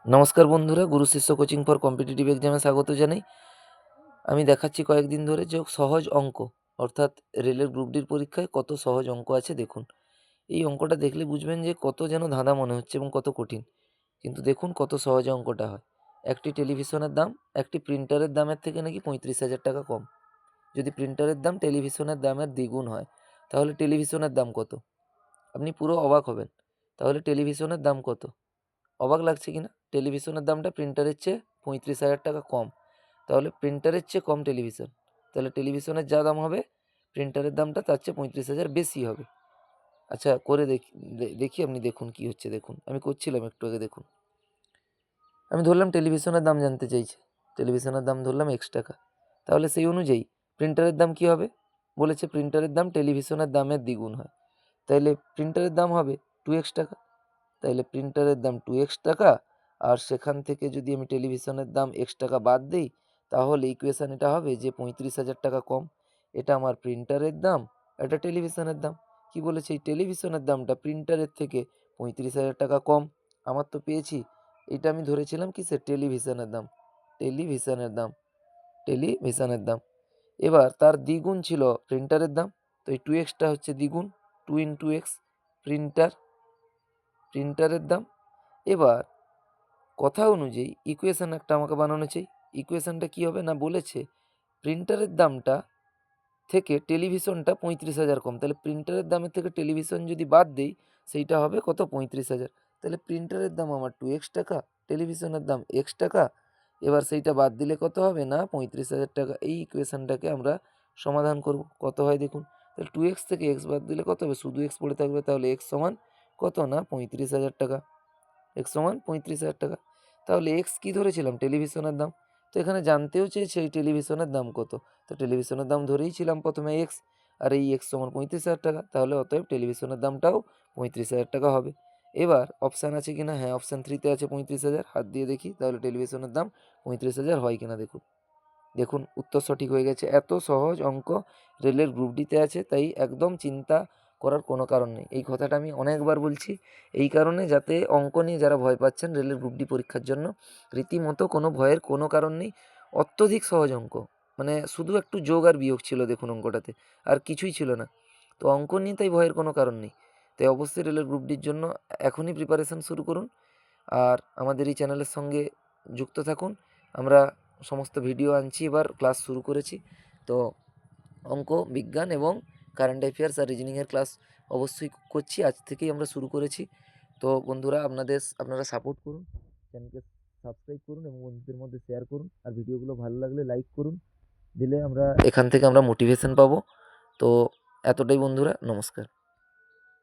নমস্কার বন্ধুরা, গুরু শিষ্য কোচিং ফর কম্পিটিটিভ এক্সামে স্বাগত জানাই। আমি দেখাচ্ছি কয়েকদিন ধরে যে সহজ অঙ্ক, অর্থাৎ রেলের গ্রুপ ডির পরীক্ষায় কত সহজ অঙ্ক আছে দেখুন। এই অঙ্কটা দেখলে বুঝবেন যে কত যেন ধাঁধা মনে হচ্ছে এবং কত কঠিন, কিন্তু দেখুন কত সহজে অঙ্কটা হয়। একটি টেলিভিশনের দাম একটি প্রিন্টারের দামের থেকে নাকি 35,000 টাকা কম। যদি প্রিন্টারের দাম টেলিভিশনের দামের দ্বিগুণ হয়, তাহলে টেলিভিশনের দাম কত? আপনি পুরো অবাক হবেন। তাহলে টেলিভিশনের দাম কত? অবাক লাগছে কি না? টেলিভিশনের দামটা প্রিন্টারের চেয়ে 35,000 টাকা কম। তাহলে প্রিন্টারের চেয়ে কম টেলিভিশন। তাহলে টেলিভিশনের যা দাম হবে, প্রিন্টারের দামটা তার চেয়ে 35,000 বেশি হবে। আচ্ছা, করে দেখি আপনি দেখুন কি হচ্ছে দেখুন। আমি করছিলাম একটু আগে দেখুন। আমি ধরলাম টেলিভিশনের দাম জানতে চাইছে। টেলিভিশনের দাম ধরলাম X টাকা। তাহলে সেই অনুযায়ী প্রিন্টারের দাম কি হবে? বলেছে প্রিন্টারের দাম টেলিভিশনের দামের দ্বিগুণ হয়। তাইলে প্রিন্টারের দাম হবে 2X টাকা। তাইলে প্রিন্টারের দাম 2x টাকা, আর সেখান থেকে যদি আমি টেলিভিশনের দাম x টাকা বাদ দিই, তাহলে ইকুয়েশন এটা হবে যে 35,000 টাকা কম। এটা আমার প্রিন্টারের দাম, এটা টেলিভিশনের দাম। কি বলেছে? এই টেলিভিশনের দামটা প্রিন্টারের থেকে 35,000 টাকা কম। আমার তো পেয়েছি। এটা আমি ধরেছিলাম কিসের? টেলিভিশনের দাম। টেলিভিশনের দাম, টেলিভিশনের দাম। এবার তার দ্বিগুণ ছিল প্রিন্টারের দাম। তো এই 2x হচ্ছে দ্বিগুণ, 2 ইন্টু এক্স, প্রিন্টারের দাম। এবার কথা অনুযায়ী ইকুয়েশন একটা আমাকে বানানো চাই। ইকুয়েশনটা কি হবে না, বলেছে প্রিন্টারের দামটা থেকে টেলিভিশনটা 35,000 কম। তাহলে প্রিন্টারের দামের থেকে টেলিভিশন যদি বাদ দেই, সেইটা হবে কত? 35,000। তাহলে প্রিন্টারের দাম আমার 2x টাকা, টেলিভিশনের দাম x টাকা। এবার সেইটা বাদ দিলে কত হবে না 35,000 টাকা। এই ইকুয়েশনটাকে আমরা সমাধান করব। কত হয় দেখুন। তাহলে 2x থেকে x বাদ দিলে কত হবে? শুধু x পড়ে থাকবে। তাহলে x সমান কত না 35,000 টাকা। x সমান 35,000 টাকা। তাহলে x কি ধরেছিলাম? টেলিভিশনের দাম। তো এখানে জানতেও চেয়েছে এই টেলিভিশনের দাম কত। তো টেলিভিশনের দাম ধরেইছিলাম প্রথমে x, আর এই x সমান 35,000 টাকা। তাহলে অতএব টেলিভিশনের দামটাও 35,000 টাকা হবে। এবার অপশান আছে কিনা? হ্যাঁ, অপশান 3 তে আছে 35,000। হাত দিয়ে দেখি তাহলে টেলিভিশনের দাম 35,000 হয় কিনা দেখুন। দেখুন উত্তর সঠিক হয়ে গেছে। এত সহজ অঙ্ক রেলের গ্রুপ ডিতে আছে, তাই একদম চিন্তা করার কোনো কারণ নেই। এই কথাটা আমি অনেকবার বলছি এই কারণে, যাতে অঙ্ক নিয়ে যারা ভয় পাচ্ছেন রেলের গ্রুপ ডি পরীক্ষার জন্য, রীতিমতো কোনো ভয়ের কোনো কারণ নেই। অত্যধিক সহজ অঙ্ক, মানে শুধু একটু যোগ আর বিয়োগ ছিল দেখুন অঙ্কটাতে, আর কিছুই ছিল না। তো অঙ্ক নিয়ে তাই ভয়ের কোনো কারণ নেই। তাই অবশ্যই রেলের গ্রুপ ডির জন্য এখনই প্রিপারেশান শুরু করুন, আর আমাদের এই চ্যানেলের সঙ্গে যুক্ত থাকুন। আমরা সমস্ত ভিডিও আনছি, এবার ক্লাস শুরু করেছি। তো অঙ্ক, বিজ্ঞান এবং কারেন্ট অ্যাফেয়ার্স আর রিজনিংয়ের ক্লাস অবশ্যই করছি। আজ থেকেই আমরা শুরু করেছি। তো বন্ধুরা, আপনারা সাপোর্ট করুন, চ্যানেলকে সাবস্ক্রাইব করুন এবং বন্ধুদের মধ্যে শেয়ার করুন। আর ভিডিওগুলো ভালো লাগলে লাইক করুন, দিলে এখান থেকে আমরা মোটিভেশন পাবো। তো এতটাই বন্ধুরা, নমস্কার।